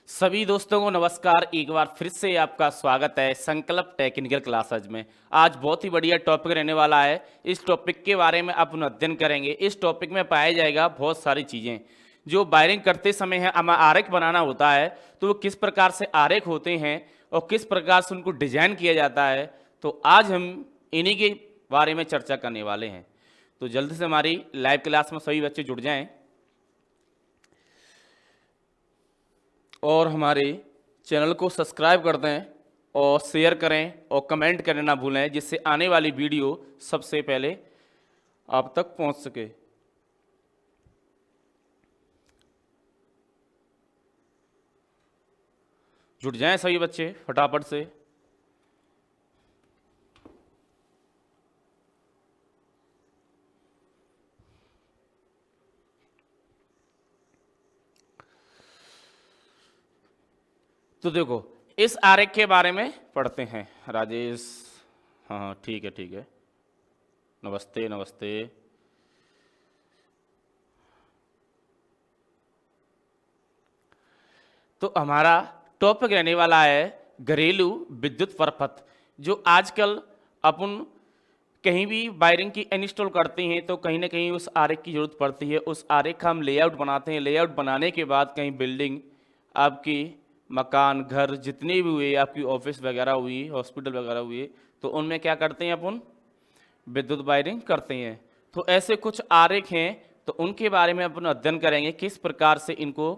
सभी दोस्तों को नमस्कार। एक बार फिर से आपका स्वागत है संकल्प टेक्निकल क्लासेज में। आज बहुत ही बढ़िया टॉपिक रहने वाला है। इस टॉपिक के बारे में अपन अध्ययन करेंगे। इस टॉपिक में पाया जाएगा बहुत सारी चीज़ें जो वायरिंग करते समय है। हमें आरेख बनाना होता है तो वो किस प्रकार से आरेख होते हैं और किस प्रकार से उनको डिजाइन किया जाता है। तो आज हम इन्हीं के बारे में चर्चा करने वाले हैं। तो जल्दी से हमारी लाइव क्लास में सभी बच्चे जुड़ जाएं और हमारे चैनल को सब्सक्राइब कर दें और शेयर करें और कमेंट करना ना भूलें, जिससे आने वाली वीडियो सबसे पहले आप तक पहुंच सके। जुट जाएं सभी बच्चे फटाफट से। तो देखो, इस आरेख के बारे में पढ़ते हैं। राजेश, हाँ ठीक है ठीक है, नमस्ते नमस्ते। तो हमारा टॉपिक रहने वाला है घरेलू विद्युत परपथ। जो आजकल अपन कहीं भी वायरिंग की इंस्टॉल करते हैं तो कहीं ना कहीं उस आरेख की जरूरत पड़ती है। उस आरेख का हम लेआउट बनाते हैं। लेआउट बनाने के बाद कहीं बिल्डिंग, आपकी मकान, घर जितने भी हुए, आपकी ऑफिस वगैरह हुई, हॉस्पिटल वगैरह हुए, तो उनमें क्या करते हैं अपन, विद्युत वायरिंग करते हैं। तो ऐसे कुछ आरेख हैं, तो उनके बारे में अपन अध्ययन करेंगे। किस प्रकार से इनको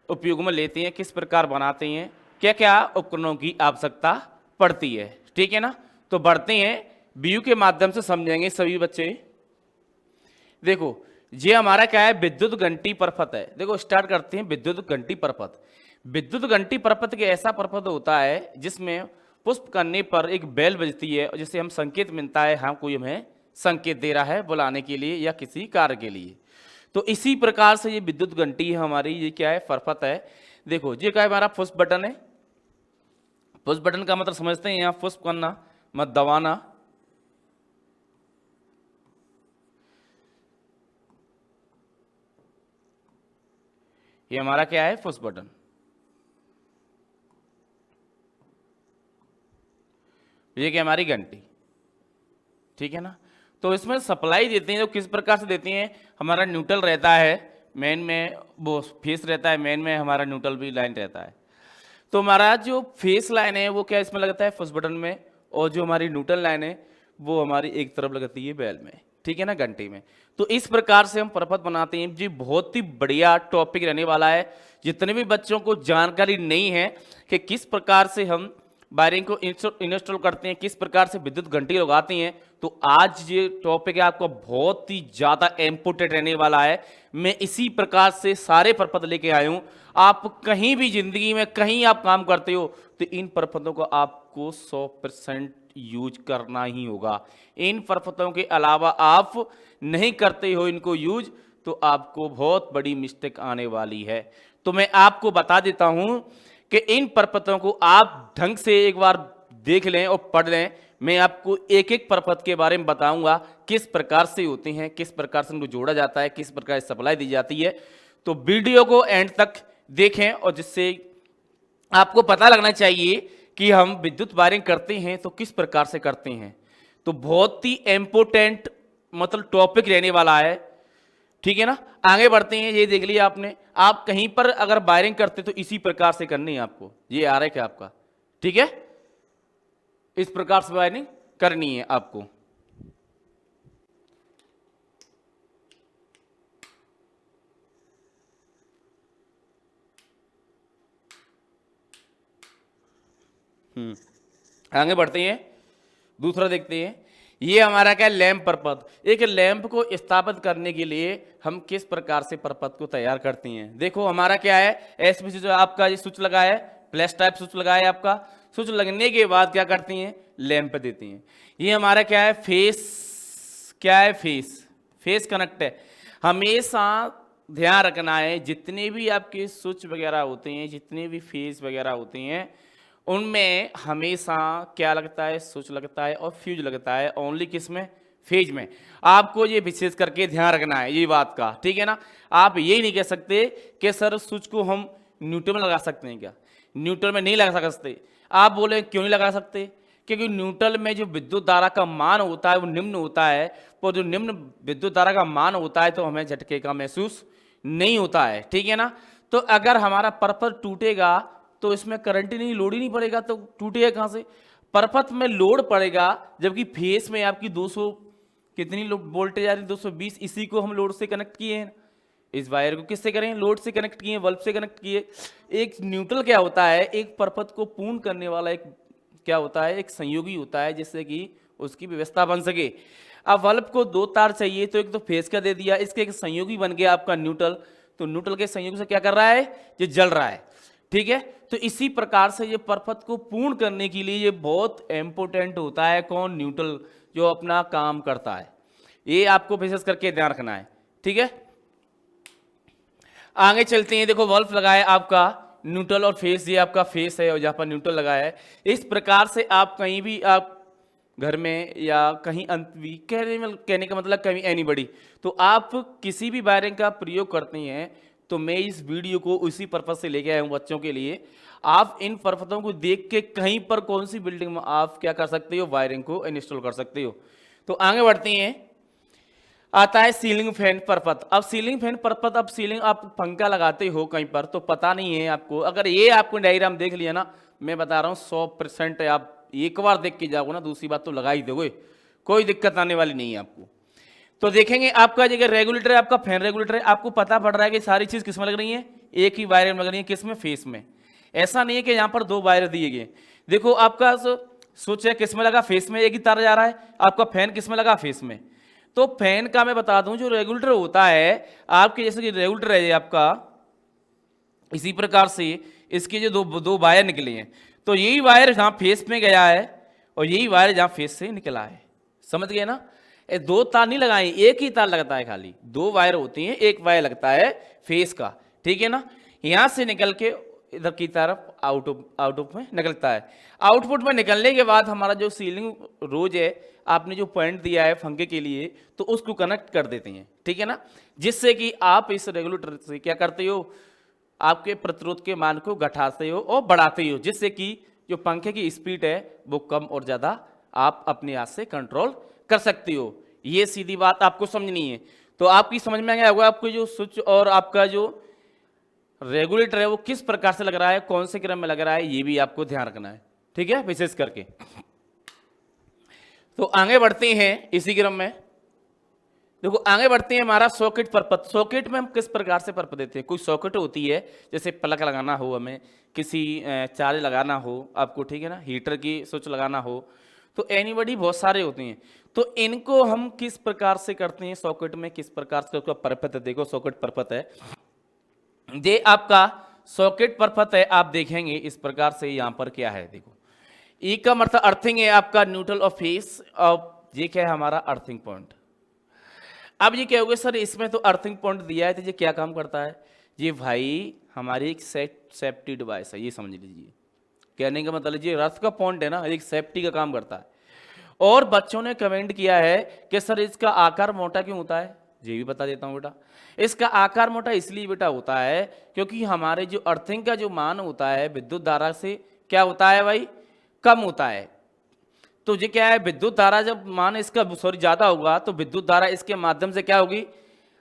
उपयोग में लेते हैं, किस प्रकार बनाते हैं, क्या क्या उपकरणों की आवश्यकता पड़ती है। ठीक है ना। तो बढ़ते हैं, व्यू के माध्यम से समझेंगे सभी बच्चे। देखो, ये हमारा क्या है, विद्युत घंटी परपथ है। देखो स्टार्ट करते हैं। विद्युत घंटी परपथ, विद्युत घंटी परपथ के ऐसा परपथ होता है जिसमें पुष्प करने पर एक बेल बजती है और जिससे हम संकेत मिलता है, हाँ कोई हमें संकेत दे रहा है बुलाने के लिए या किसी कार्य के लिए। तो इसी प्रकार से ये विद्युत घंटी है हमारी। ये क्या है, परपथ है। देखो ये क्या है, हमारा पुष्प बटन है। पुष्प बटन का मतलब समझते हैं, यहाँ पुष्प करना मत दबाना। ये हमारा क्या है, पुश बटन। ये क्या, हमारी घंटी। ठीक है ना। तो इसमें सप्लाई देते हैं, तो किस प्रकार से देते हैं, हमारा न्यूट्रल रहता है मेन में, वो फेस रहता है मेन में, हमारा न्यूट्रल भी लाइन रहता है। तो हमारा जो फेस लाइन है वो क्या इसमें लगता है, पुश बटन में, और जो हमारी न्यूट्रल लाइन है वो हमारी एक तरफ लगती है बेल में। ठीक है ना, घंटी में। तो इस प्रकार से हम परपथ बनाते हैं जी। बहुत ही बढ़िया टॉपिक रहने वाला है। जितने भी बच्चों को जानकारी नहीं है कि किस प्रकार से हम वायरिंग को इंस्टॉल करते हैं, किस प्रकार से विद्युत घंटी लगाते हैं, तो आज ये टॉपिक है आपको बहुत ही ज़्यादा इम्पोर्टेंट रहने वाला है। मैं इसी प्रकार से सारे परपथ लेके आया हूँ। आप कहीं भी जिंदगी में कहीं आप काम करते हो तो इन परपथों को आपको 100% यूज करना ही होगा। इन परपथों के अलावा आप नहीं करते हो इनको यूज, तो आपको बहुत बड़ी मिस्टेक आने वाली है। तो मैं आपको बता देता हूं कि इन परपथों को आप ढंग से एक बार देख लें और पढ़ लें। मैं आपको एक एक परपथ के बारे में बताऊंगा, किस प्रकार से होते हैं, किस प्रकार से उनको जोड़ा जाता है, किस प्रकार से सप्लाई दी जाती है। तो वीडियो को एंड तक देखें और जिससे आपको पता लगना चाहिए कि हम विद्युत वायरिंग करते हैं तो किस प्रकार से करते हैं। तो बहुत ही इंपॉर्टेंट मतलब टॉपिक रहने वाला है। ठीक है ना। आगे बढ़ते हैं। ये देख लिया आपने, आप कहीं पर अगर वायरिंग करते तो इसी प्रकार से करनी है आपको। ये आ रहा है क्या आपका, ठीक है, इस प्रकार से वायरिंग करनी है आपको। आगे बढ़ते हैं, दूसरा देखते हैं। ये हमारा क्या, लैंप परपथ। एक लैंप को स्थापित करने के लिए हम किस प्रकार से परपथ को तैयार करते हैं। देखो हमारा क्या है, एसपीसी जो आपका ये स्विच लगा है, फ्लैश टाइप स्विच लगा है आपका। स्विच लगने के बाद क्या करती हैं, लैंप देती हैं। ये हमारा क्या है, फेस, क्या है, फेस, फेस कनेक्ट है। हमेशा ध्यान रखना है, जितने भी आपके स्विच वगैरह होते हैं, जितने भी फेस वगैरह होते हैं, उनमें हमेशा क्या लगता है, स्विच लगता है और फ्यूज लगता है। ओनली किस में, फेज में। आपको ये विशेष करके ध्यान रखना है ये बात का। ठीक है ना। आप ये नहीं कह सकते कि सर स्विच को हम न्यूट्रल में लगा सकते हैं क्या? न्यूट्रल में नहीं लगा सकते। आप बोले क्यों नहीं लगा सकते? क्योंकि न्यूट्रल में जो विद्युत धारा का मान होता है वो निम्न होता है, तो जो निम्न विद्युत धारा का मान होता है तो हमें झटके का महसूस नहीं होता है, ठीक है ना। तो अगर हमारा परपथ टूटेगा तो इसमें करंट ही नहीं, लोड ही नहीं पड़ेगा, तो टूटेगा कहाँ से? परपथ में लोड पड़ेगा, जबकि फेस में आपकी 200 कितनी वोल्टेज आ रही है, 220, इसी को हम लोड से कनेक्ट किए हैं। इस वायर को किससे करें? लोड से कनेक्ट किए, बल्ब से कनेक्ट किए। एक न्यूट्रल क्या होता है? एक परपथ को पूर्ण करने वाला एक क्या होता है? एक संयोगी होता है, जिससे कि उसकी व्यवस्था बन सके। अब बल्ब को 2 तार चाहिए, तो एक तो फेस का दे दिया, इसके एक संयोगी बन गया आपका न्यूट्रल। तो न्यूट्रल के संयोग से क्या कर रहा है? ये जल रहा है, ठीक है। तो इसी प्रकार से ये परपथ को पूर्ण करने के लिए ये बहुत इंपॉर्टेंट होता है। कौन? न्यूट्रल, जो अपना काम करता है। ये आपको विशेष करके ध्यान रखना है, ठीक है। आगे चलते हैं। देखो बल्ब लगाया आपका न्यूट्रल और फेस, ये आपका फेस है और जहाँ पर न्यूट्रल लगाया है। इस प्रकार से आप कहीं भी, आप घर में या कहीं अंत भी, कहने का मतलब कहीं एनीबडी, तो आप किसी भी वायरिंग का प्रयोग करते हैं, तो मैं इस वीडियो को उसी पर्पज से लेके आया हूँ बच्चों के लिए। आप इन पर्पथों को देख के कहीं पर कौन सी बिल्डिंग में आप क्या कर सकते हो? वायरिंग को इंस्टॉल कर सकते हो। तो आगे बढ़ते हैं। आता है सीलिंग फैन परपथ। अब सीलिंग फैन परपथ, अब सीलिंग आप पंखा लगाते हो कहीं पर, तो पता नहीं है आपको। अगर ये आपको डायग्राम देख लिया ना, मैं बता रहा हूँ 100% आप एक बार देख के जाओगे ना, दूसरी बात तो लगा ही दोगे, कोई दिक्कत आने वाली नहीं है आपको। तो देखेंगे आपका जगह रेगुलेटर है, आपका फैन रेगुलेटर है, आपको पता पड़ रहा है कि सारी चीज किसमें लग रही है? एक ही वायर में लग रही है। किसमें? फेस में। ऐसा नहीं है कि यहाँ पर 2 वायर दिए गए। देखो आपका स्विच है, किसमें लगा? फेस में, एक ही तार जा रहा है। आपका फैन किसमें लगा? फेस में। तो फैन का मैं बता दूं, जो रेगुलेटर होता है आपके, जैसे कि रेगुलेटर है आपका, इसी प्रकार से इसके जो दो वायर निकले हैं, तो यही वायर जहां फेस में गया है और यही वायर जहां फेस से निकला है। समझ गए ना? 2 तार नहीं लगाए, एक ही तार लगता है, खाली 2 वायर होती हैं, एक वायर लगता है फेस का, ठीक है ना। यहां से निकल के इधर की तरफ आउटपुट में निकलता है। आउटपुट में निकलने के बाद हमारा जो सीलिंग रोज है, आपने जो पॉइंट दिया है पंखे के लिए, तो उसको कनेक्ट कर देते हैं, ठीक है ना। जिससे कि आप इस रेगुलेटर से क्या करते हो? आपके प्रतिरोध के मान को घटाते हो और बढ़ाते हो, जिससे कि जो पंखे की स्पीड है वो कम और ज़्यादा आप अपने हाथ से कंट्रोल कर सकते हो। ये सीधी बात आपको समझनी है। तो आपकी समझ में आ गया होगा आपको जो स्विच और आपका जो रेगुलेटर है वो किस प्रकार से लग रहा है, कौन से क्रम में लग रहा है, ये भी आपको ध्यान रखना है, ठीक है, विशेष करके। तो आगे बढ़ते हैं इसी क्रम में। देखो आगे बढ़ते हैं, हमारा सॉकेट परपथ। सॉकेट में हम किस प्रकार से परपथ देते हैं? कोई सॉकेट होती है, जैसे प्लग लगाना हो, हमें किसी चार्ज लगाना हो आपको, ठीक है ना, हीटर की स्विच लगाना हो, तो एनीबडी बहुत सारे होते हैं। तो इनको हम किस प्रकार से करते हैं? सॉकेट में किस प्रकार से उसका परपथ है? देखो सॉकेट परपथ है, ये आपका सॉकेट परपथ है। आप देखेंगे इस प्रकार से, यहां पर क्या है, देखो ई का मतलब अर्थिंग है आपका, न्यूट्रल और फेस, और ये क्या है हमारा? Earthing point. अब ये क्या हो गया सर, इसमें तो अर्थिंग पॉइंट दिया है, तो ये क्या काम करता है? ये भाई हमारी एक सेफ्टी डिवाइस है, ये समझ लीजिए। कहने का मतलब ये अर्थ का पॉइंट है ना, एक सेफ्टी का काम करता है। और बच्चों ने कमेंट किया है कि सर इसका आकार मोटा क्यों होता है? ये भी बता देता हूँ बेटा। इसका आकार मोटा इसलिए बेटा होता है क्योंकि हमारे जो अर्थिंग का जो मान होता है विद्युत धारा से क्या होता है भाई? कम होता है। तो ये क्या है, विद्युत धारा जब मान इसका ज्यादा होगा, तो विद्युत धारा इसके माध्यम से क्या होगी?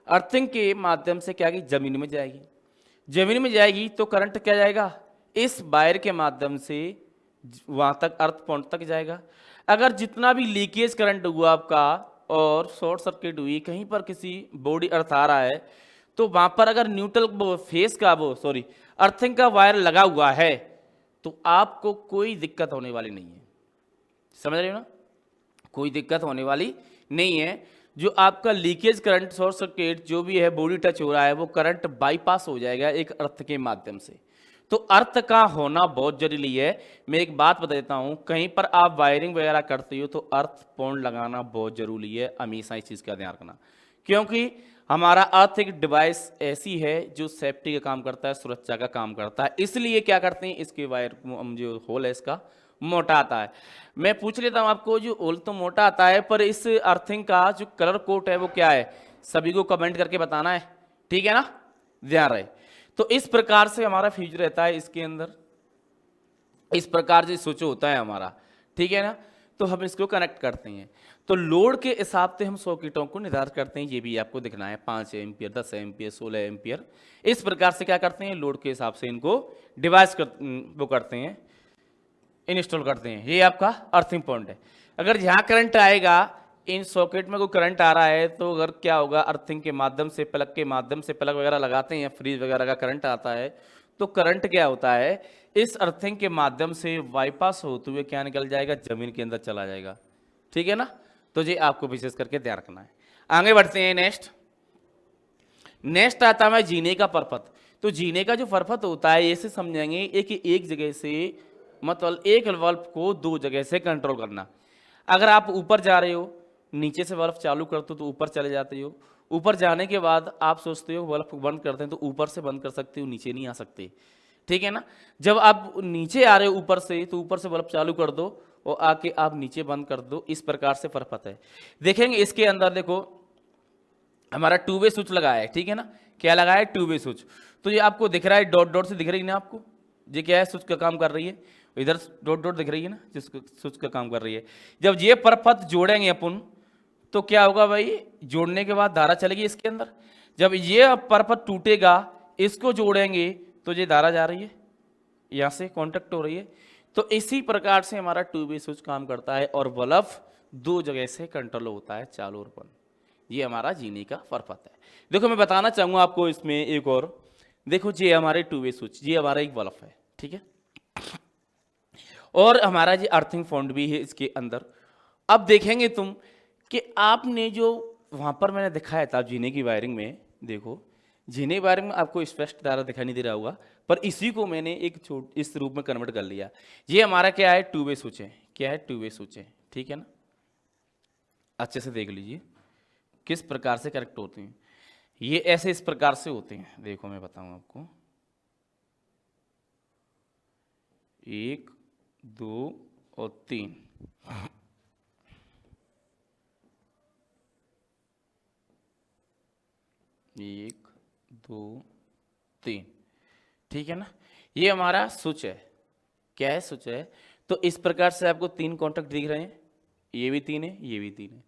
अर्थिंग के माध्यम से क्या होगी? जमीन में जाएगी। जमीन में जाएगी तो करंट क्या जाएगा? इस वायर के माध्यम से वहां तक, अर्थ पॉइंट तक जाएगा। अगर जितना भी लीकेज करंट हुआ आपका और शॉर्ट सर्किट हुई, कहीं पर किसी बॉडी अर्थ आ रहा है, तो वहां पर अगर न्यूट्रल फेस का अर्थिंग का वायर लगा हुआ है, तो आपको कोई दिक्कत होने वाली नहीं है। समझ रहे हो ना? कोई दिक्कत होने वाली नहीं है। जो आपका लीकेज करंट, शॉर्ट सर्किट जो भी है, बॉडी टच हो रहा है, वो करंट बाईपास हो जाएगा एक अर्थ के माध्यम से। तो अर्थ का होना बहुत जरूरी है। मैं एक बात बता देता हूं, कहीं पर आप वायरिंग वगैरह करते हो तो अर्थ पॉइंट लगाना बहुत जरूरी है, हमेशा इस चीज का ध्यान रखना। क्योंकि हमारा अर्थ एक डिवाइस ऐसी है जो सेफ्टी का काम करता है, सुरक्षा का काम करता है। इसलिए क्या करते हैं, इसके वायर जो होल है इसका मोटा आता है। मैं पूछ लेता हूं आपको, जो होल तो मोटा आता है, पर इस अर्थिंग का जो कलर कोड है वो क्या है? सभी को कमेंट करके बताना है, ठीक है ना, ध्यान रहे। तो इस प्रकार से हमारा फ्यूज रहता है इसके अंदर, इस प्रकार से स्विच होता है हमारा, ठीक है ना। तो हम इसको कनेक्ट करते हैं, तो लोड के हिसाब से हम सॉकेटों को निर्धारित करते हैं। ये भी आपको दिखना है 5 एम्पियर, 10 एम्पियर, 16 एम्पियर, इस प्रकार से क्या करते हैं, लोड के हिसाब से इनको डिवाइस वो करते हैं, इंस्टॉल करते हैं। ये आपका अर्थिंग पॉइंट है। अगर यहाँ करंट आएगा, इन सॉकेट में कोई करंट आ रहा है, तो अगर क्या होगा, अर्थिंग के माध्यम से, प्लग के माध्यम से, प्लग वगैरह लगाते हैं, फ्रीज वगैरह का करंट आता है, तो करंट क्या होता है, इस अर्थिंग के माध्यम से बाईपास होते हुए क्या निकल जाएगा, जमीन के अंदर चला जाएगा, ठीक है ना। तो ये आपको विशेष करके ध्यान रखना है। आगे बढ़ते हैं। नेक्स्ट आता है जीने का परपथ। तो जीने का जो परपथ होता है, ऐसे समझेंगे एक जगह से, मतलब एक बल्ब को 2 जगह से कंट्रोल करना। अगर आप ऊपर जा रहे हो, नीचे से बल्ब चालू करते हो तो ऊपर चले जाते हो, ऊपर जाने के बाद आप सोचते हो बल्ब बंद करते हैं तो ऊपर से बंद कर सकते हो, नीचे नहीं आ सकते, ठीक है ना। जब आप नीचे आ रहे हो ऊपर से, तो ऊपर से बल्ब चालू कर दो और आके आप नीचे बंद कर दो, इस प्रकार से परपथ है। देखेंगे इसके अंदर, देखो हमारा 2 वे स्विच लगा है, ठीक है ना। क्या लगा है, 2 वे स्विच। तो ये आपको दिख रहा है, डॉट डॉट से दिख रही है ना आपको, ये क्या है, स्विच का काम कर रही है। इधर डॉट डॉट दिख रही है ना, जिसको स्विच का काम कर रही है। जब ये परपथ जोड़ेंगे अपन, तो क्या होगा भाई, जोड़ने के बाद धारा चलेगी इसके अंदर। जब ये परपथ टूटेगा, इसको जोड़ेंगे तो ये धारा जा रही है, यहाँ से कांटेक्ट हो रही है। तो इसी प्रकार से हमारा 2 वे स्विच काम करता है और बल्ब 2 जगह से कंट्रोल होता है, चालू और बंद। ये हमारा जीने का परपथ है। देखो मैं बताना चाहूंगा आपको इसमें एक और, देखो ये हमारे 2 वे स्विच, ये हमारा एक बल्ब है, ठीक है, और हमारा ये अर्थिंग पॉइंट भी है इसके अंदर। अब देखेंगे तुम कि आपने जो वहां पर मैंने दिखाया था जीने की वायरिंग में, देखो जीने की वायरिंग में आपको स्पष्ट धारा दिखाई नहीं दे रहा होगा, पर इसी को मैंने एक इस रूप में कन्वर्ट कर लिया। ये हमारा क्या है, 2 वे स्विच है। क्या है, 2 वे स्विच है, ठीक है ना। अच्छे से देख लीजिए किस प्रकार से कनेक्ट होते हैं। ये ऐसे इस प्रकार से होते हैं, देखो मैं बताऊं आपको, 1 2 और 3, 1 2 3, ठीक है ना। ये हमारा स्विच है। क्या है, स्विच है। तो इस प्रकार से आपको 3 कॉन्टैक्ट दिख रहे हैं, ये भी 3 है, ये भी 3 है।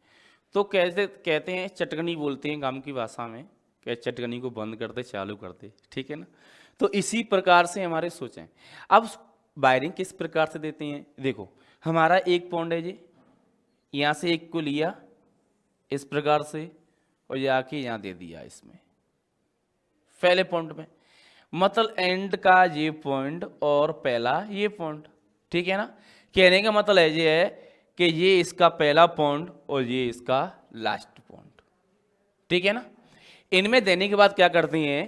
तो कैसे कहते हैं, चटकनी बोलते हैं गांव की भाषा में, क्या चटकनी को बंद कर दे चालू कर दे, ठीक है ना। तो इसी प्रकार से हमारे स्विच हैं। अब वायरिंग किस प्रकार से देते हैं, देखो हमारा एक पॉइंट है जी, यहाँ से एक को लिया इस प्रकार से और ये आके यहाँ दे दिया इसमें पहले पॉइंट में, मतलब एंड का ये पॉइंट और पहला ये पॉइंट, ठीक है ना। कहने का मतलब है ये है कि ये इसका पहला पॉइंट और ये इसका लास्ट पॉइंट, ठीक है ना। इनमें देने के बाद क्या करती हैं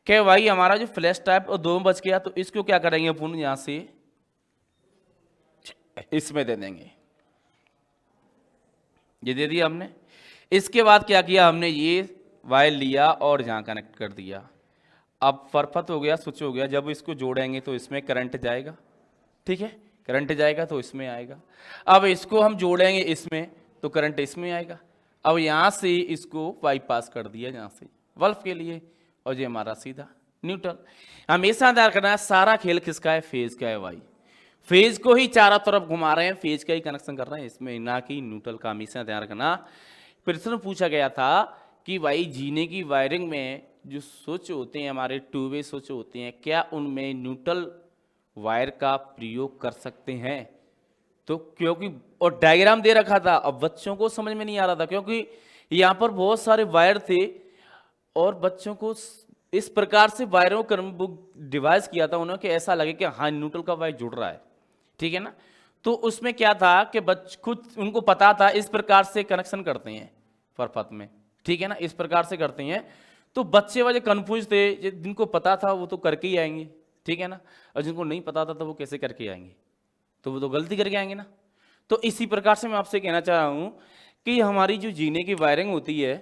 कि भाई हमारा जो फ्लैश टाइप और 2 में बच गया, तो इसको क्या करेंगे अपन, यहां से इसमें दे देंगे, ये दे दिया हमने। इसके बाद क्या किया हमने, ये वायर लिया और यहां कनेक्ट कर दिया। अब परपथ हो गया, स्विच हो गया। जब इसको जोड़ेंगे तो इसमें करंट जाएगा, ठीक है, करंट जाएगा तो इसमें आएगा। अब इसको हम जोड़ेंगे इसमें तो करंट इसमें आएगा। अब यहाँ से इसको बाईपास कर दिया यहाँ से बल्ब के लिए, और ये हमारा सीधा न्यूट्रल। हमेशा ध्यान रखना है, सारा खेल किसका है, फेज का है भाई। फेज को ही चारों तरफ घुमा रहे हैं, फेज का ही कनेक्शन कर रहे हैं इसमें, ना कि न्यूट्रल का। हमेशा ध्यान रखना। प्रश्न पूछा गया था कि भाई जीने की वायरिंग में जो स्विच होते हैं हमारे 2 वे स्विच होते हैं, क्या उनमें न्यूट्रल वायर का प्रयोग कर सकते हैं। तो क्योंकि और डायग्राम दे रखा था, अब बच्चों को समझ में नहीं आ रहा था, क्योंकि यहाँ पर बहुत सारे वायर थे और बच्चों को इस प्रकार से वायरों को डिवाइस किया था उन्होंने कि ऐसा लगे कि हाँ न्यूट्रल का वायर जुड़ रहा है, ठीक है ना। तो उसमें क्या था कि खुद उनको पता था इस प्रकार से कनेक्शन करते हैं परपथ में, ठीक है ना, इस प्रकार से करते हैं। तो बच्चे वाले कंफ्यूज थे, जिनको पता था वो तो करके ही आएंगे, ठीक है ना, और जिनको नहीं पता था तो वो कैसे करके आएंगे, तो वो तो गलती करके आएंगे ना। तो इसी प्रकार से मैं आपसे कहना चाह रहा हूं कि हमारी जो जीने की वायरिंग होती है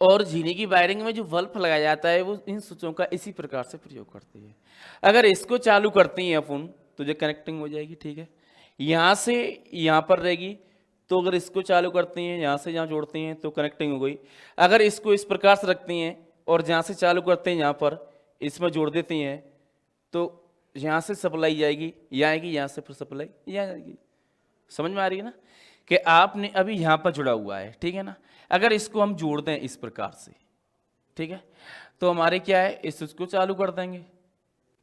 और जीने की वायरिंग में जो बल्ब लगाया जाता है, वो इन स्विचों का इसी प्रकार से प्रयोग करती है। अगर इसको चालू करती हैं अपन तो जो कनेक्टिंग हो जाएगी, ठीक है, यहाँ से यहाँ पर रहेगी। तो अगर इसको चालू करती हैं, यहाँ से यहाँ जोड़ती हैं तो कनेक्टिंग हो गई। अगर इसको इस प्रकार से रखती हैं और जहाँ से चालू करते हैं यहाँ पर इसमें जोड़ देते हैं, तो यहाँ से सप्लाई जाएगी, यहाँ आएगी, यहाँ से फिर सप्लाई यहाँ जाएगी। समझ में आ रही है ना कि आपने अभी यहाँ पर जुड़ा हुआ है, ठीक है ना। अगर इसको हम जोड़ दें इस प्रकार से, ठीक है, तो हमारे क्या है, इस स्विच को चालू कर देंगे,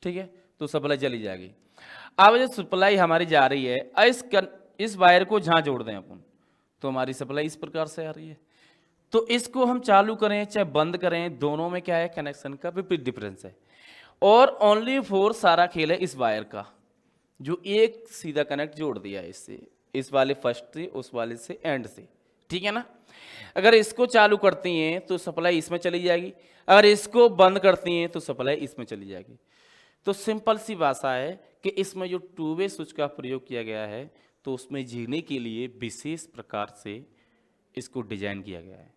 ठीक है, तो सप्लाई चली जाएगी। अब जो सप्लाई हमारी जा रही है, इस वायर को जहाँ जोड़ दें अपन, तो हमारी सप्लाई इस प्रकार से आ रही है। तो इसको हम चालू करें चाहे बंद करें, दोनों में क्या है, कनेक्शन का विपरीत डिफरेंस है। और ओनली फॉर सारा खेल है इस वायर का, जो एक सीधा कनेक्ट जोड़ दिया है इससे, इस वाले फर्स्ट से, उस वाले से, एंड से, ठीक है ना। अगर इसको चालू करती हैं तो सप्लाई इसमें चली जाएगी, अगर इसको बंद करती हैं तो सप्लाई इसमें चली जाएगी। तो सिंपल सी भाषा है कि इसमें जो टू वे स्विच का प्रयोग किया गया है, तो उसमें जीने के लिए विशेष प्रकार से इसको डिजाइन किया गया है।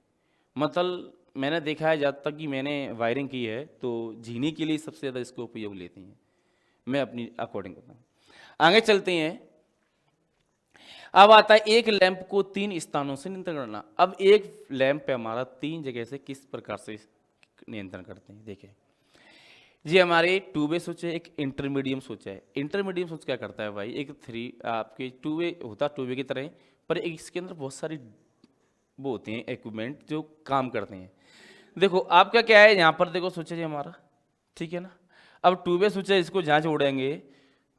मतलब मैंने देखा है, जब तक कि मैंने वायरिंग की है, तो जीने के लिए सबसे ज़्यादा इसको उपयोग लेते हैं। मैं अपनी अकॉर्डिंग बताऊँ, आगे चलते हैं। अब आता है एक लैंप को 3 स्थानों से नियंत्रण करना। अब एक लैंप पे हमारा 3 जगह से किस प्रकार से नियंत्रण करते हैं, देखिए जी। हमारे टू वे स्विच है, एक इंटरमीडियम स्विच है। इंटरमीडियम स्विच क्या करता है भाई, एक आपके टू वे होता है, टू वे की तरह, पर इसके अंदर बहुत सारी वो होते हैं इक्विपमेंट जो काम करते हैं। देखो आपका क्या है, यहाँ पर देखो स्विच है जी हमारा, ठीक है ना। अब टू वे स्विच है, इसको जहाँ जोड़ेंगे,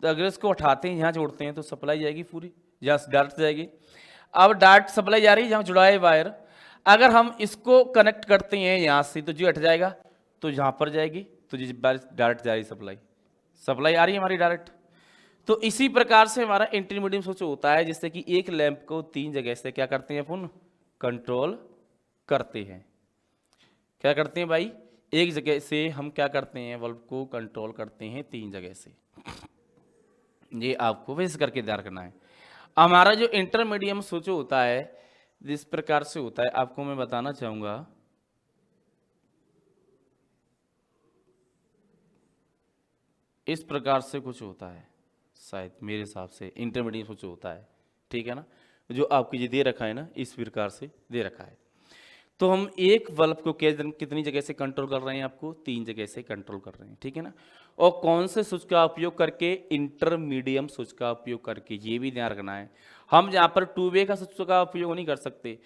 तो अगर इसको उठाते हैं यहाँ जोड़ते हैं तो सप्लाई जाएगी पूरी, जहाँ डायरेक्ट जाएगी। अब डायरेक्ट सप्लाई जा रही है जहाँ जुड़ा है वायर, अगर हम इसको कनेक्ट करते हैं यहाँ से, तो जो हट जाएगा, तो यहाँ पर जाएगी, तो जिस बार डायरेक्ट जा रही सप्लाई आ रही है हमारी डायरेक्ट। तो इसी प्रकार से हमारा इंटरमीडियम स्विच होता है, जिससे कि एक लैंप को 3 जगह से क्या करते हैं अपन, कंट्रोल करते हैं। क्या करते हैं भाई, एक जगह से हम क्या करते हैं, बल्ब को कंट्रोल करते हैं 3 जगह से। ये आपको वैसे करके ध्यान रखना है। हमारा जो इंटरमीडियम स्विच होता है, जिस प्रकार से होता है आपको मैं बताना चाहूंगा। इस प्रकार से कुछ होता है, शायद मेरे हिसाब से इंटरमीडिएट स्विच होता है, ठीक है ना। जो आपको ये दे रखा है ना, इस प्रकार से दे रखा है। तो हम एक बल्ब को कितनी जगह से कंट्रोल कर रहे हैं, आपको 3 जगह से कंट्रोल कर रहे हैं, ठीक है ना। और कौन से स्विच का उपयोग करके, इंटरमीडियम स्विच का उपयोग करके, ये भी ध्यान रखना है। हम यहाँ पर टू वे का स्विच का उपयोग नहीं कर सकते।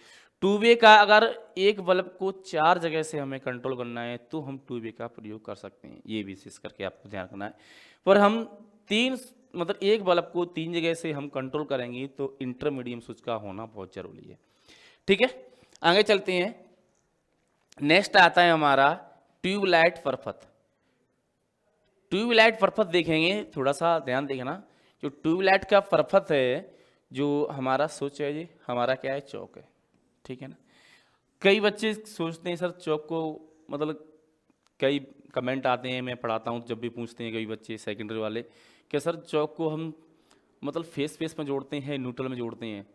टू वे का अगर एक बल्ब को 4 जगह से हमें कंट्रोल करना है, तो हम टू वे का प्रयोग कर सकते हैं, ये विशेष करके आपको ध्यान रखना है। पर हम 3 मतलब एक बल्ब को 3 जगह से हम कंट्रोल करेंगे, तो इंटरमीडियम स्विच का होना बहुत जरूरी है, ठीक है। आगे चलते हैं। नेक्स्ट आता है हमारा ट्यूबलाइट परपथ। ट्यूबलाइट परपथ देखेंगे, थोड़ा सा ध्यान देखना। जो ट्यूबलाइट का परपथ है, जो हमारा स्विच है, ये हमारा क्या है, चौक है, ठीक है ना। कई बच्चे सोचते हैं सर चौक को, मतलब कई कमेंट आते हैं, मैं पढ़ाता हूँ जब भी पूछते हैं कई बच्चे सेकेंडरी वाले, कि सर चौक को हम मतलब फेस में जोड़ते हैं, न्यूट्रल में जोड़ते हैं।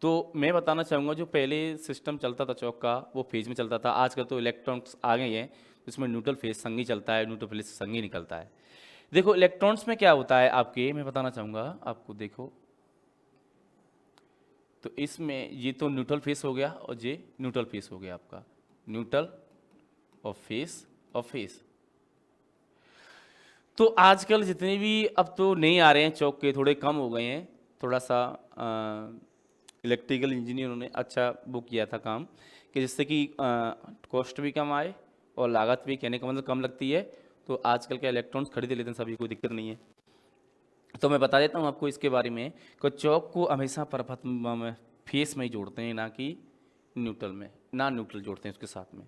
तो मैं बताना चाहूँगा, जो पहले सिस्टम चलता था चौक का, वो फेज में चलता था। आजकल तो इलेक्ट्रॉन्स आ गए हैं, जिसमें न्यूट्रल फेज संग ही चलता है, न्यूट्रल फेज संग ही निकलता है। देखो इलेक्ट्रॉन्स में क्या होता है आपके, मैं बताना चाहूँगा आपको। देखो तो इसमें ये तो न्यूट्रल फेस हो गया, और ये न्यूट्रल फेस हो गया आपका, न्यूट्रल और फेस। तो आजकल जितने भी अब तो नहीं आ रहे हैं चौक के, थोड़े कम हो गए हैं। थोड़ा सा इलेक्ट्रिकल इंजीनियरों ने अच्छा वो किया था काम, कि जिससे कि कॉस्ट भी कम आए और लागत भी, कहने का मतलब, कम लगती है। तो आजकल के इलेक्ट्रॉन्स खरीद लेते हैं सभी, कोई दिक्कत नहीं है। तो मैं बता देता हूँ आपको इसके बारे में, कि चौक को हमेशा परपथ में फेस में ही जोड़ते हैं, ना कि न्यूट्रल में, ना न्यूट्रल जोड़ते हैं उसके साथ में,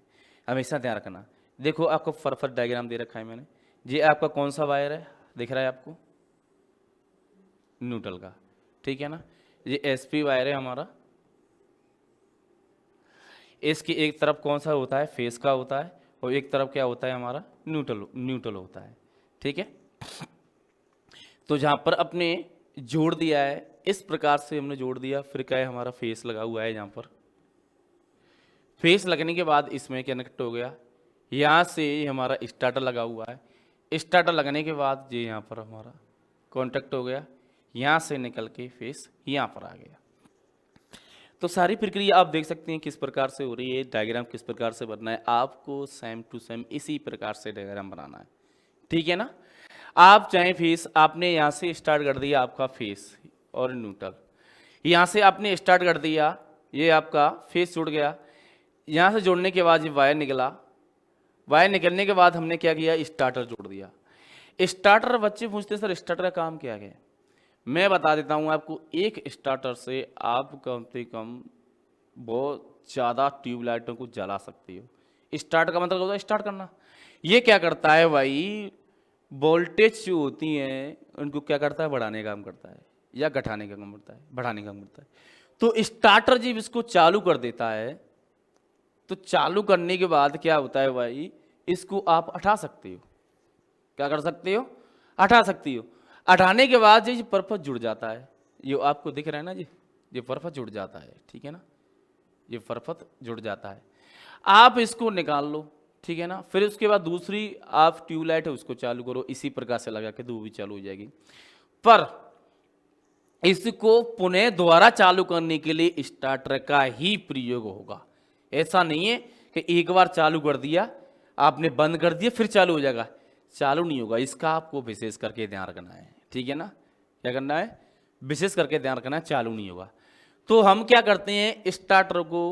हमेशा ध्यान रखना। देखो आपको परपथ डायग्राम दे रखा है मैंने, ये आपका कौन सा वायर है, दिख रहा है आपको, न्यूट्रल का, ठीक है ना। ये एसपी वायर है हमारा, इसकी एक तरफ कौन सा होता है, फेस का होता है, और एक तरफ क्या होता है हमारा, न्यूट्रल होता है, ठीक है। तो जहाँ पर अपने जोड़ दिया है, इस प्रकार से हमने जोड़ दिया, फिर क्या है, हमारा फेस लगा हुआ है। यहाँ पर फेस लगने के बाद इसमें कनेक्ट हो गया, यहाँ से हमारा स्टार्टर लगा हुआ है, स्टार्टर लगने के बाद ये यहाँ पर हमारा कॉन्टेक्ट हो गया, यहाँ से निकल के फेस यहाँ पर आ गया। तो सारी प्रक्रिया आप देख सकते हैं किस प्रकार से हो रही है, डायग्राम किस प्रकार से बनना है, आपको सेम टू सेम इसी प्रकार से डायग्राम बनाना है, ठीक है ना। आप चाहे फेस, आपने यहाँ से स्टार्ट कर दिया आपका फेस और न्यूट्रल, यहाँ से आपने स्टार्ट कर दिया, ये आपका फेस जुड़ गया, यहाँ से जोड़ने के बाद ये वायर निकला, वायर निकलने के बाद हमने क्या किया, स्टार्टर जोड़ दिया। स्टार्टर, बच्चे पूछते हैं सर स्टार्टर का काम क्या है, मैं बता देता हूँ आपको। एक स्टार्टर से आप कम से कम बहुत ज़्यादा ट्यूबलाइटों को जला सकते हो। स्टार्ट का मतलब होता है स्टार्ट करना। ये क्या करता है भाई, वोल्टेज जो होती हैं उनको क्या करता है, बढ़ाने का काम करता है या घटाने का काम करता है, बढ़ाने का काम करता है। तो स्टार्टर जब इसको चालू कर देता है, तो चालू करने के बाद क्या होता है भाई, इसको आप हटा सकते हो। क्या कर सकते हो, हटा सकती हो। हटाने के बाद ये परपस जुड़ जाता है, ये आपको दिख रहा है ना जी, ये परपस जुड़ जाता है, ठीक है ना, ये परपस जुड़ जाता है। आप इसको निकाल लो, ठीक है ना। फिर उसके बाद दूसरी आप ट्यूबलाइट है उसको चालू करो, इसी प्रकार से लगा के तो वो भी चालू हो जाएगी। पर इसको पुनः दोबारा चालू करने के लिए स्टार्टर का ही प्रयोग होगा। ऐसा नहीं है कि एक बार चालू कर दिया आपने, बंद कर दिया फिर चालू हो जाएगा, चालू नहीं होगा। इसका आपको विशेष करके ध्यान रखना है, ठीक है ना। क्या करना है, विशेष करके ध्यान रखना है, चालू नहीं होगा। तो हम क्या करते हैं, स्टार्टर को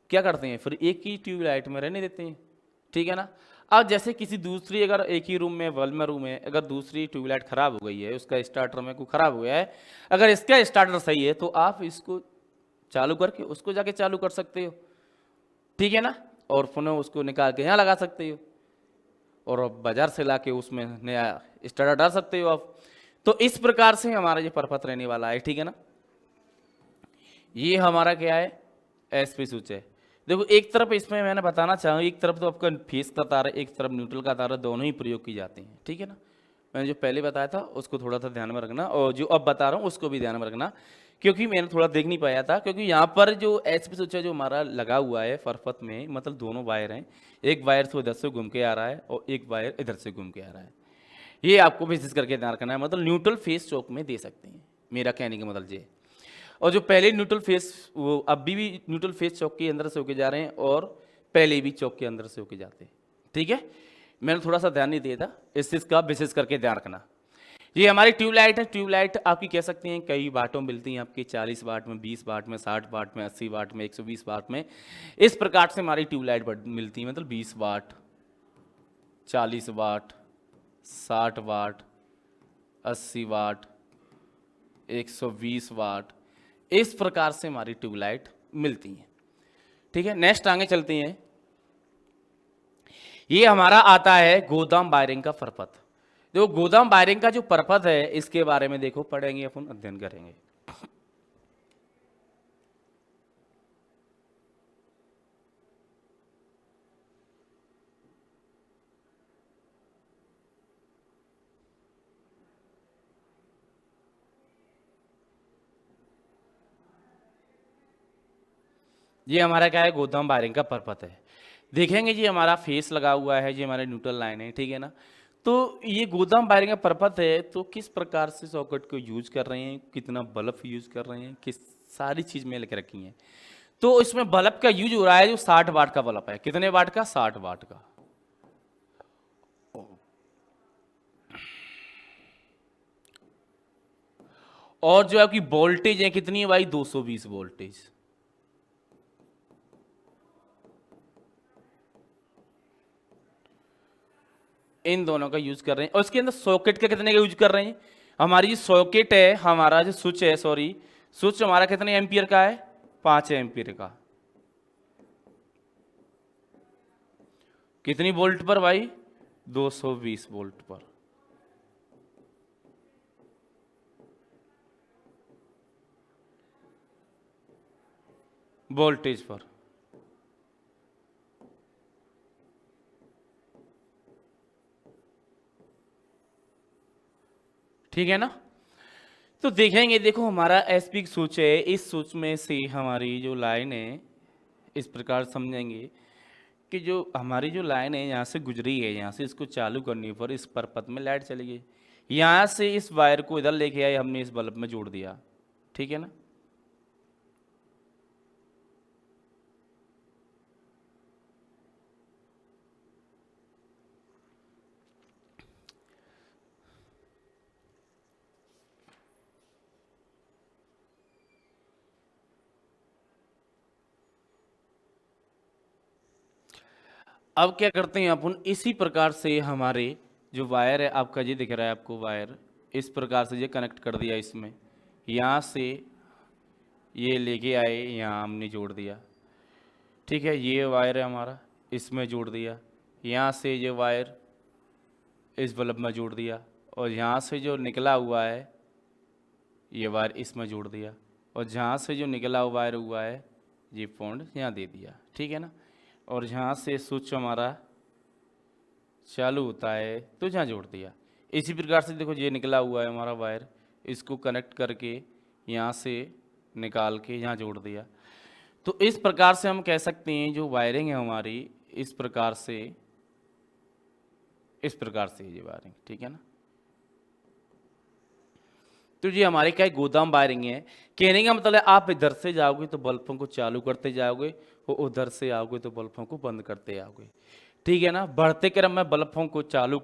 क्या करते हैं, फिर एक ही ट्यूबलाइट में रहने देते हैं, ठीक है ना। अब जैसे किसी दूसरी, अगर एक ही रूम में, बल्ब में रूम है, अगर दूसरी ट्यूबलाइट खराब हो गई है, उसका स्टार्टर में कोई खराब हो गया है, अगर इसका स्टार्टर सही है तो आप इसको चालू करके उसको जाके चालू कर सकते हो, ठीक है ना। और पुनः उसको निकाल के यहाँ लगा सकते हो, और अब बाजार से लाके उसमें नया स्टार्टर डाल सकते हो आप। तो इस प्रकार से हमारा ये परपथ रहने वाला है, ठीक है ना। ये हमारा क्या है, एसपी स्विच है। देखो एक तरफ इसमें मैंने बताना चाहूँ, एक तरफ तो आपका फेस का तार है, एक तरफ न्यूट्रल का तार है, दोनों ही प्रयोग की जाते हैं, ठीक है ना। मैंने जो पहले बताया था उसको थोड़ा सा ध्यान में रखना, और जो अब बता रहा हूँ उसको भी ध्यान में रखना, क्योंकि मैंने थोड़ा देख नहीं पाया था। क्योंकि यहाँ पर जो एसपी स्विच है जो हमारा लगा हुआ है परपथ में, मतलब दोनों वायर हैं, एक वायर तो इधर से घूम के आ रहा है और एक वायर इधर से घूम के आ रहा है। ये आपको विशेष करके ध्यान रखना है, मतलब न्यूट्रल फेस चौक में दे सकते हैं, मेरा कहने का मतलब ये है। और जो पहले न्यूट्रल फेस, वो अभी भी न्यूट्रल फेस चौक के अंदर से होके जा रहे हैं, और पहले भी चौक के अंदर से होके जाते हैं, ठीक है। मैंने थोड़ा सा ध्यान नहीं दिया था, इस चीज़ का विशेष करके ध्यान रखना। ये हमारी ट्यूबलाइट है, ट्यूबलाइट आपकी कह सकते हैं कई वाटों मिलती हैं आपकी, 40 वाट में, 20 वाट में, 60 वाट में, 80 वाट में, 120 वाट में, इस प्रकार से हमारी ट्यूबलाइट मिलती है। मतलब 20 वाट, 40 वाट, 60 वाट, 80 वाट, 120 वाट, इस प्रकार से हमारी ट्यूबलाइट मिलती हैं, ठीक है। नेक्स्ट आगे चलते हैं। ये हमारा आता है गोदाम वायरिंग का परपथ। देखो गोदाम वायरिंग का जो परपथ है, इसके बारे में देखो पढ़ेंगे, अपन अध्ययन करेंगे। ये हमारा क्या है, गोदाम वायरिंग का परपथ है। देखेंगे जी हमारा फेस लगा हुआ है, ये हमारे न्यूट्रल लाइन है, ठीक है ना। तो ये गोदाम वायरिंग का परपथ है, तो किस प्रकार से सॉकेट को यूज कर रहे हैं, कितना बल्ब यूज कर रहे हैं, किस सारी चीज में लिख रखी है। तो इसमें बल्ब का यूज हो रहा है जो 60 वाट का बल्ब है। कितने वाट का, 60 वाट का। और जो आपकी वोल्टेज है कितनी है भाई, 220 वोल्टेज। इन दोनों का यूज कर रहे हैं। और इसके अंदर सॉकेट का कितने का यूज कर रहे हैं, हमारी जो सॉकेट है, हमारा जो स्विच है, सॉरी स्विच हमारा कितने एम्पियर का है, 5 एम्पियर का। कितनी वोल्ट पर भाई, 220 वोल्ट पर। वोल्टेज पर, ठीक है ना। तो देखेंगे, देखो हमारा एसपी स्विच है, इस स्विच में से हमारी जो लाइन है, इस प्रकार समझेंगे कि जो हमारी जो लाइन है यहाँ से गुजरी है, यहाँ से इसको चालू करने पर इस परपथ में लाइट चली गई। यहाँ से इस वायर को इधर लेके आए, हमने इस बल्ब में जोड़ दिया, ठीक है ना। अब क्या करते हैं अपन, इसी प्रकार से हमारे जो वायर है आपका, ये दिख रहा है आपको वायर, इस प्रकार से ये कनेक्ट कर दिया इसमें, यहाँ से ये लेके आए, यहाँ हमने जोड़ दिया। ठीक है, ये वायर है हमारा, इसमें जोड़ दिया। यहाँ से ये वायर इस बल्ब में जोड़ दिया, और यहाँ से जो निकला हुआ है ये वायर इसमें जोड़ दिया, और जहाँ से जो निकला हुआ वायर हुआ है ये पॉइंट यहाँ दे दिया। ठीक है ना, और जहाँ से स्विच हमारा चालू होता है तो जहाँ जोड़ दिया। इसी प्रकार से देखो, ये निकला हुआ है हमारा वायर, इसको कनेक्ट करके यहाँ से निकाल के यहाँ जोड़ दिया। तो इस प्रकार से हम कह सकते हैं जो वायरिंग है हमारी, इस प्रकार से ये वायरिंग। ठीक है ना, तो ये हमारे क्या गोदाम वायरिंग है। कहने का मतलब है आप इधर से जाओगे तो बल्बों को चालू करते जाओगे, और उधर से आओगे तो बल्बों को बंद करते आओगे। ठीक है ना, बढ़ते क्रम में बल्बों को चालू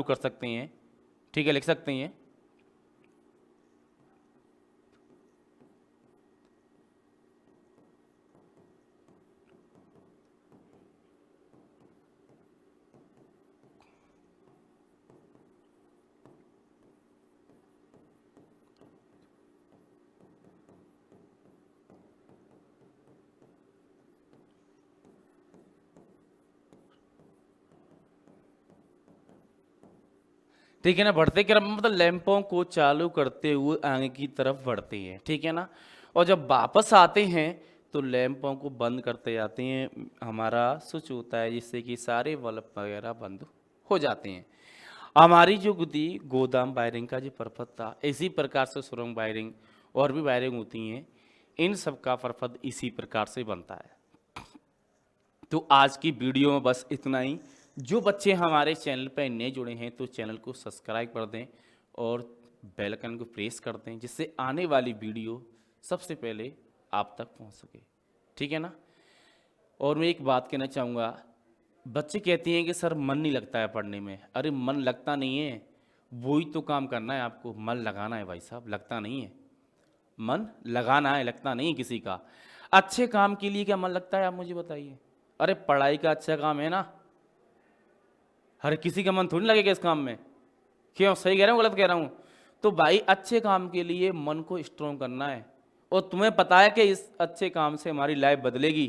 कर सकते हैं। ठीक है, लिख सकते हैं। ठीक है ना, बढ़ते क्रम में मतलब लैंपों को चालू करते हुए आगे की तरफ बढ़ते हैं। ठीक है ना, और जब वापस आते हैं तो लैंपों को बंद करते जाते हैं। हमारा स्विच होता है जिससे कि सारे बल्ब वगैरह बंद हो जाते हैं। हमारी जो गुदी गोदाम वायरिंग का जो पर्पज था, इसी प्रकार से सुरंग वायरिंग और भी वायरिंग होती हैं, इन सब का पर्पज इसी प्रकार से बनता है। तो आज की वीडियो में बस इतना ही। जो बच्चे हमारे चैनल पर नए जुड़े हैं तो चैनल को सब्सक्राइब कर दें और बेल आइकन को प्रेस कर दें, जिससे आने वाली वीडियो सबसे पहले आप तक पहुंच सके। ठीक है ना, और मैं एक बात कहना चाहूँगा, बच्चे कहते हैं कि सर मन नहीं लगता है पढ़ने में। अरे मन लगता नहीं है, वही तो काम करना है आपको, मन लगाना है भाई साहब, लगता नहीं है। मन लगाना है, लगता नहीं है किसी का। अच्छे काम के लिए क्या मन लगता है, आप मुझे बताइए। अरे पढ़ाई का अच्छा काम है ना, हर किसी का मन थोड़ी लगेगा इस काम में। क्यों, सही कह रहा हूँ गलत कह रहा हूँ? तो भाई अच्छे काम के लिए मन को स्ट्रॉन्ग करना है, और तुम्हें पता है कि इस अच्छे काम से हमारी लाइफ बदलेगी।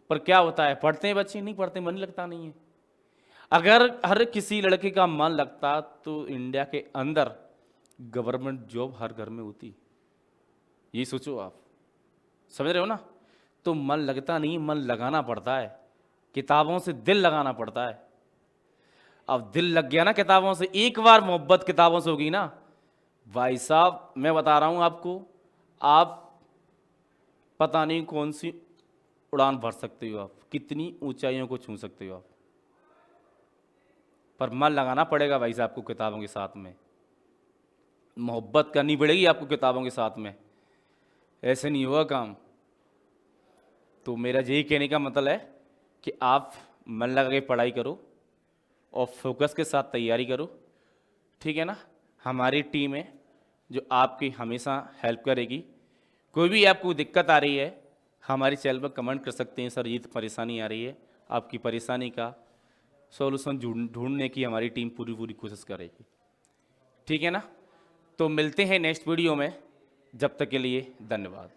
पर क्या होता है, पढ़ते हैं बच्चे, नहीं पढ़ते, मन लगता नहीं है। अगर हर किसी लड़के का मन लगता तो इंडिया के अंदर गवर्नमेंट जॉब हर घर में होती। ये सोचो आप, समझ रहे हो ना? तो मन लगता नहीं, मन लगाना पड़ता है, किताबों से दिल लगाना पड़ता है। अब दिल लग गया ना किताबों से, एक बार मोहब्बत किताबों से होगी ना भाई साहब, मैं बता रहा हूं आपको, आप पता नहीं कौन सी उड़ान भर सकते हो, आप कितनी ऊंचाइयों को छू सकते हो आप। पर मन लगाना पड़ेगा भाई साहब आपको किताबों के साथ में, मोहब्बत करनी पड़ेगी आपको किताबों के साथ में, ऐसे नहीं होगा काम। तो मेरा यही कहने का मतलब है कि आप मन लगा के पढ़ाई करो और फोकस के साथ तैयारी करो। ठीक है ना, हमारी टीम है जो आपकी हमेशा हेल्प करेगी। कोई भी आपको दिक्कत आ रही है, हमारे चैनल पर कमेंट कर सकते हैं, सर ये तो परेशानी आ रही है। आपकी परेशानी का सॉल्यूशन ढूंढने की हमारी टीम पूरी पूरी कोशिश करेगी। ठीक है ना, तो मिलते हैं नेक्स्ट वीडियो में, जब तक के लिए धन्यवाद।